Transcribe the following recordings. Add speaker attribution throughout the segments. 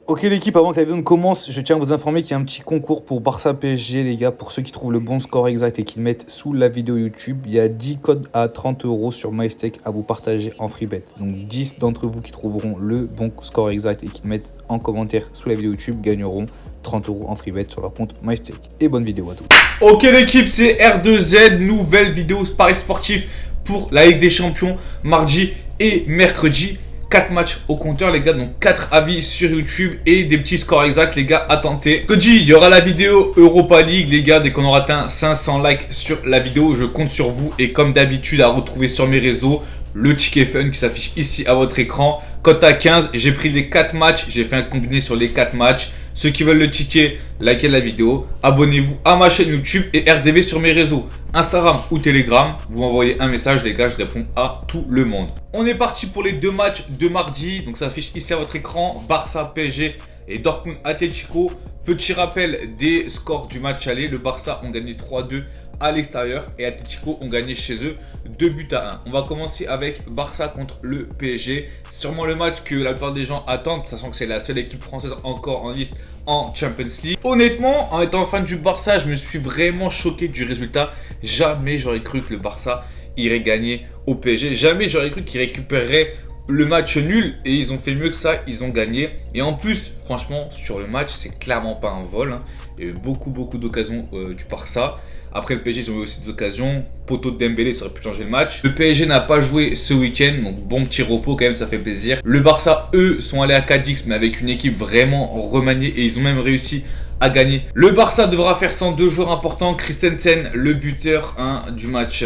Speaker 1: Ok l'équipe, avant que la vidéo ne commence, je tiens à vous informer qu'il y a un petit concours pour Barça PSG les gars. Pour ceux qui trouvent le bon score exact et qui le mettent sous la vidéo YouTube, il y a 10 codes à 30 € sur MyStake à vous partager en freebet. Donc 10 d'entre vous qui trouveront le bon score exact et qui le mettent en commentaire sous la vidéo YouTube gagneront 30 € en freebet sur leur compte MyStake. Et bonne vidéo à tous.
Speaker 2: Ok l'équipe, c'est R2Z, nouvelle vidéo Paris sportif pour la Ligue des Champions mardi et mercredi. 4 matchs au compteur les gars, donc 4 avis sur YouTube et des petits scores exacts les gars à tenter. Jeudi, il y aura la vidéo Europa League les gars, dès qu'on aura atteint 500 likes sur la vidéo, je compte sur vous et comme d'habitude à retrouver sur mes réseaux le ticket fun qui s'affiche ici à votre écran. Cote à 15, j'ai pris les 4 matchs, j'ai fait un combiné sur les 4 matchs. Ceux qui veulent le ticket, likez la vidéo, abonnez-vous à ma chaîne YouTube et RDV sur mes réseaux, Instagram ou Telegram. Vous m'envoyez un message les gars, je réponds à tout le monde. On est parti pour les 2 matchs de mardi, donc ça s'affiche ici à votre écran, Barça PSG et Dortmund Atlético. Petit rappel des scores du match aller, le Barça ont gagné 3-2 à l'extérieur et Atlético ont gagné chez eux 2-1. On va commencer avec Barça contre le PSG. Sûrement le match que la plupart des gens attendent, sachant que c'est la seule équipe française encore en liste en Champions League. Honnêtement, en étant fan du Barça, je me suis vraiment choqué du résultat. Jamais j'aurais cru que le Barça irait gagner au PSG. Jamais j'aurais cru qu'il récupérerait le match nul et ils ont fait mieux que ça, ils ont gagné. Et en plus, franchement, sur le match, c'est clairement pas un vol, hein. Il y a eu beaucoup d'occasions du Barça. Après le PSG, ils ont eu aussi des occasions. Poteau de Dembélé, ça aurait pu changer le match. Le PSG n'a pas joué ce week-end, donc bon petit repos quand même, ça fait plaisir. Le Barça, eux, sont allés à Cadix, mais avec une équipe vraiment remaniée et ils ont même réussi à gagner. Le Barça devra faire sans 2 joueurs importants, Christensen, le buteur du match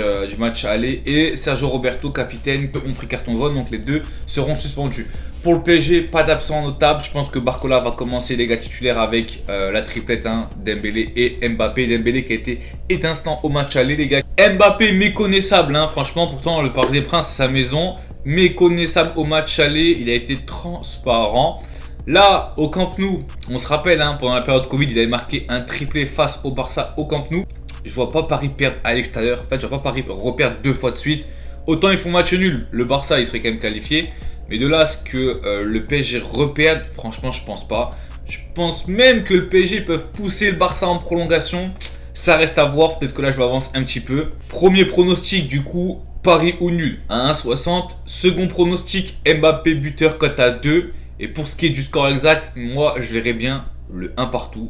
Speaker 2: aller, et Sergio Roberto, capitaine, ont pris carton jaune, donc les deux seront suspendus. Pour le PSG, pas d'absent notable. Je pense que Barcola va commencer les gars titulaires avec la triplette Dembélé et Mbappé. Dembélé qui a été étincelant au match aller les gars. Mbappé méconnaissable, franchement, pourtant le Parc des Princes c'est sa maison. Méconnaissable au match aller, il a été transparent. Là, au Camp Nou, on se rappelle, pendant la période Covid, il avait marqué un triplé face au Barça au Camp Nou. Je vois pas Paris perdre à l'extérieur. En fait, je vois pas Paris reperdre 2 fois de suite. Autant ils font match nul, le Barça il serait quand même qualifié. Mais de là à ce que le PSG reperde, franchement, je pense pas. Je pense même que le PSG peuvent pousser le Barça en prolongation. Ça reste à voir, peut-être que là je m'avance un petit peu. Premier pronostic du coup, Paris ou nul à 1,60. Second pronostic, Mbappé buteur cote à 2. Et pour ce qui est du score exact, moi je verrais bien le 1 partout.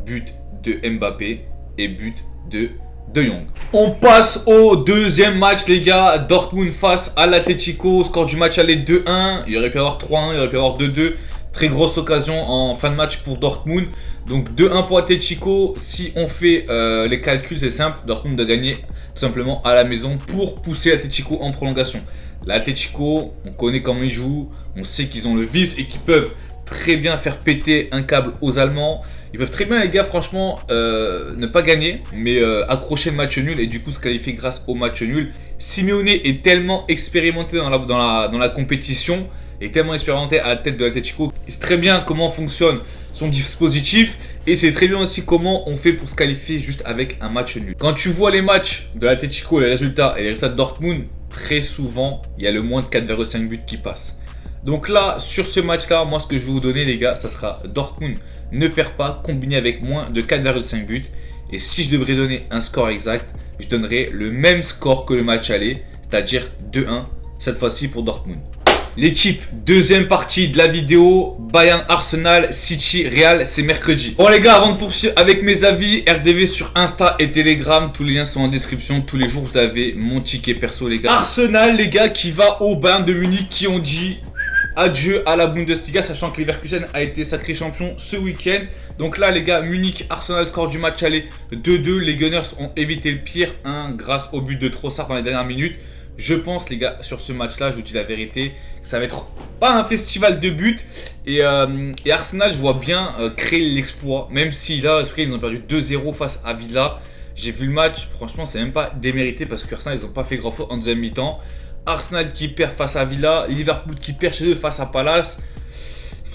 Speaker 2: But de Mbappé et but de De Jong. On passe au deuxième match les gars, Dortmund face à l'Atlético, score du match aller 2-1, il aurait pu avoir 3-1, il aurait pu avoir 2-2, très grosse occasion en fin de match pour Dortmund, donc 2-1 pour Atlético. Si on fait les calculs c'est simple, Dortmund doit gagner tout simplement à la maison pour pousser l'Atlético en prolongation. L'Atlético, on connaît comment ils jouent, on sait qu'ils ont le vice et qu'ils peuvent très bien faire péter un câble aux Allemands. Ils peuvent très bien les gars franchement ne pas gagner mais accrocher le match nul et du coup se qualifier grâce au match nul. Simeone est tellement expérimenté dans la compétition, est tellement expérimenté à la tête de l'Atlético. Il sait très bien comment fonctionne son dispositif et c'est très bien aussi comment on fait pour se qualifier juste avec un match nul. Quand tu vois les matchs de l'Atlético, les résultats et les résultats de Dortmund, très souvent il y a le moins de 4,5 buts qui passent. Donc là, sur ce match-là, moi ce que je vais vous donner les gars, ça sera Dortmund ne perd pas, combiné avec moins de 4,5 buts. Et si je devrais donner un score exact, je donnerais le même score que le match aller, c'est-à-dire 2-1, cette fois-ci pour Dortmund. L'équipe, deuxième partie de la vidéo, Bayern, Arsenal, City, Real, c'est mercredi. Bon les gars, avant de poursuivre avec mes avis, RDV sur Insta et Telegram, tous les liens sont en description. Tous les jours vous avez mon ticket perso les gars. Arsenal les gars qui va au Bayern de Munich, qui ont dit adieu à la Bundesliga, sachant que Leverkusen a été sacré champion ce week-end. Donc là les gars, Munich, Arsenal, score du match aller 2-2. Les Gunners ont évité le pire grâce au but de Trossard dans les dernières minutes. Je pense les gars, sur ce match là, je vous dis la vérité, ça va être pas un festival de buts. Et Arsenal, je vois bien créer l'exploit. Même si là, ils ont perdu 2-0 face à Villa. J'ai vu le match, franchement c'est même pas démérité parce qu'Arsenal ils ont pas fait grand chose en deuxième mi-temps. Arsenal qui perd face à Villa, Liverpool qui perd chez eux face à Palace.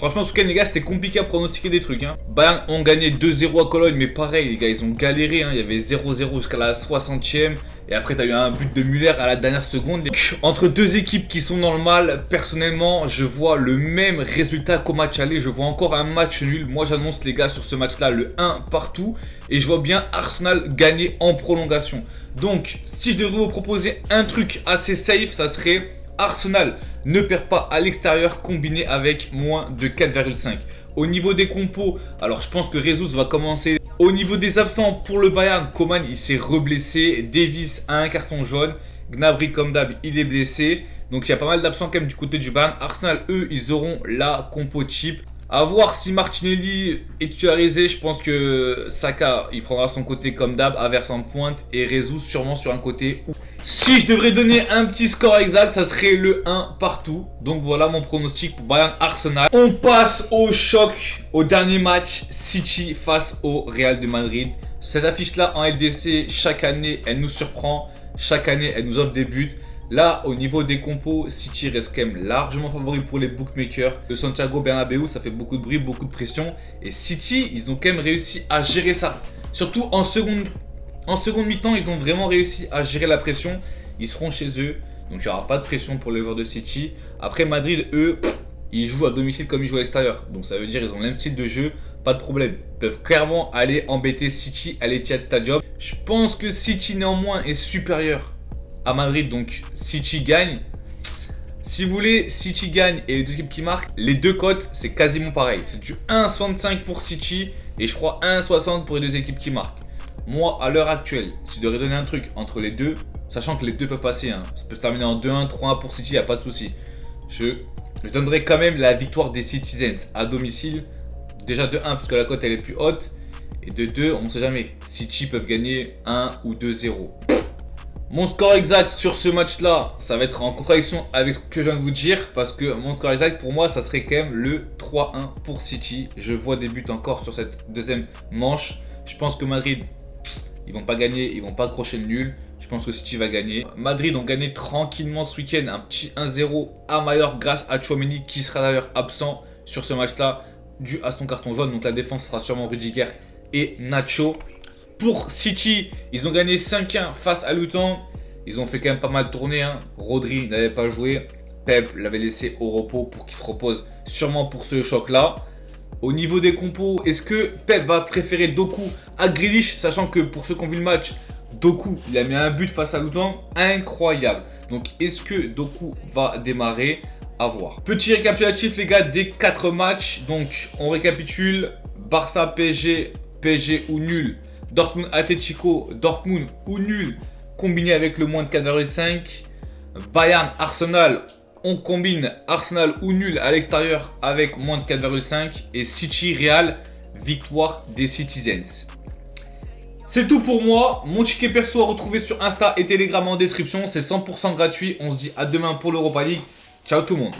Speaker 2: Franchement, ce week-end, les gars, c'était compliqué à pronostiquer des trucs. Hein. Bayern ont gagné 2-0 à Cologne, mais pareil, les gars, ils ont galéré. Hein. Il y avait 0-0 jusqu'à la 60e. Et après, tu as eu un but de Müller à la dernière seconde. Entre deux équipes qui sont dans le mal, personnellement, je vois le même résultat qu'au match aller. Je vois encore un match nul. Moi, j'annonce, les gars, sur ce match-là, le 1 partout. Et je vois bien Arsenal gagner en prolongation. Donc, si je devais vous proposer un truc assez safe, ça serait Arsenal ne perd pas à l'extérieur combiné avec moins de 4,5. Au niveau des compos, alors je pense que Jesus va commencer. Au niveau des absents pour le Bayern, Coman il s'est reblessé. Davis a un carton jaune. Gnabry comme d'hab il est blessé. Donc il y a pas mal d'absents quand même du côté du Bayern. Arsenal eux ils auront la compo type. A voir si Martinelli est titularisé. Je pense que Saka il prendra son côté comme d'hab, Havertz en pointe et Jesus sûrement sur un côté. Si je devrais donner un petit score exact, ça serait le 1 partout. Donc voilà mon pronostic pour Bayern Arsenal. On passe au choc, au dernier match, City face au Real de Madrid. Cette affiche-là en LDC, chaque année, elle nous surprend. Chaque année, elle nous offre des buts. Là, au niveau des compos, City reste quand même largement favori pour les bookmakers. Le Santiago Bernabéu, ça fait beaucoup de bruit, beaucoup de pression. Et City, ils ont quand même réussi à gérer ça. Surtout en seconde mi-temps, ils ont vraiment réussi à gérer la pression. Ils seront chez eux, donc il n'y aura pas de pression pour les joueurs de City. Après Madrid, eux, ils jouent à domicile comme ils jouent à l'extérieur. Donc ça veut dire qu'ils ont le même style de jeu, pas de problème. Ils peuvent clairement aller embêter City à l'Etihad Stadium. Je pense que City néanmoins est supérieur à Madrid, donc City gagne. Si vous voulez, City gagne et les deux équipes qui marquent, les deux cotes, c'est quasiment pareil. C'est du 1,65 pour City et je crois 1,60 pour les deux équipes qui marquent. Moi, à l'heure actuelle, si je devrais donner un truc entre les deux, sachant que les deux peuvent passer, hein, ça peut se terminer en 2-1, 3-1 pour City, il n'y a pas de souci. Je donnerais quand même la victoire des Citizens à domicile. Déjà de 1 parce que la cote elle est plus haute. Et de 2, on ne sait jamais. City peuvent gagner 1 ou 2-0. Mon score exact sur ce match-là, ça va être en contradiction avec ce que je viens de vous dire. Parce que mon score exact pour moi, ça serait quand même le 3-1 pour City. Je vois des buts encore sur cette deuxième manche. Je pense que Madrid, ils vont pas gagner, ils vont pas accrocher le nul. Je pense que City va gagner. Madrid ont gagné tranquillement ce week-end un petit 1-0 à Mallorca grâce à Tchouaméni qui sera d'ailleurs absent sur ce match-là dû à son carton jaune. Donc la défense sera sûrement Rudiger et Nacho. Pour City, ils ont gagné 5-1 face à Luton. Ils ont fait quand même pas mal tourner. Hein. Rodri n'avait pas joué. Pep l'avait laissé au repos pour qu'il se repose sûrement pour ce choc-là. Au niveau des compos, est-ce que Pep va préférer Doku à Grealish, sachant que pour ceux qui ont vu le match, Doku, il a mis un but face à Luton, incroyable. Donc est-ce que Doku va démarrer? À voir. Petit récapitulatif les gars des 4 matchs. Donc on récapitule: Barça PSG, PSG ou nul. Dortmund Atlético, Dortmund ou nul, combiné avec le moins de 4,5. Bayern Arsenal, on combine Arsenal ou nul à l'extérieur avec moins de 4,5. Et City Real, victoire des Citizens. C'est tout pour moi. Mon ticket perso à retrouver sur Insta et Telegram en description. C'est 100% gratuit. On se dit à demain pour l'Europa League. Ciao tout le monde.